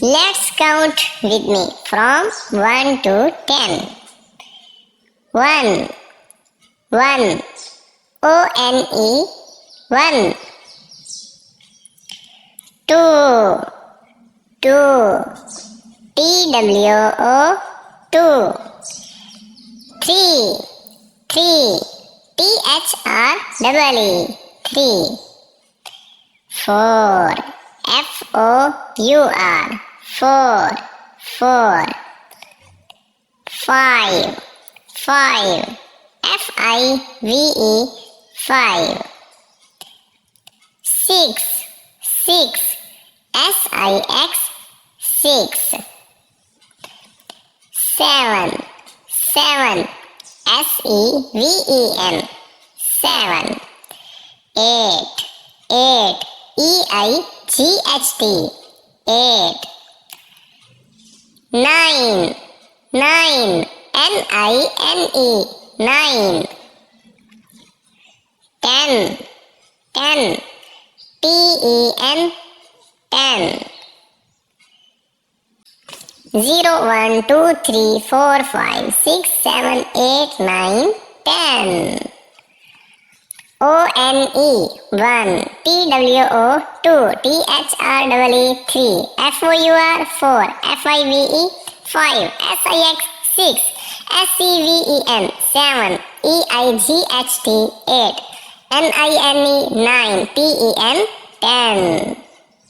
Let's count with me from 1 to 10. 1. 1. O-N-E. 1. 2. 2. T-W-O. 2. 3. 3. T-H-R-E-E. 3. 4. F-O-U-R. 4. 4. 5. 5. F-I-V-E. 5. 6. 6. S-I-X. 6. 7. 7. S-E-V-E-N. 7. 8. 8. E-I-G-H-T. 8. 9. 9. N-I-N-E. 9. 10. 10. T-E-N. 10. 0, 1, 2, 3, 4, 5, 6, 7, 8, 9, 10. O-N-E. 1. T-W-O. 2. T-H-R-E-E. 3. F-O-U-R. 4. F-I-V-E. 5. S-I-X. 6. S-E-V-E-N. 7. E-I-G-H-T. 8. N-I-N-E. 9. T-E-N. 10.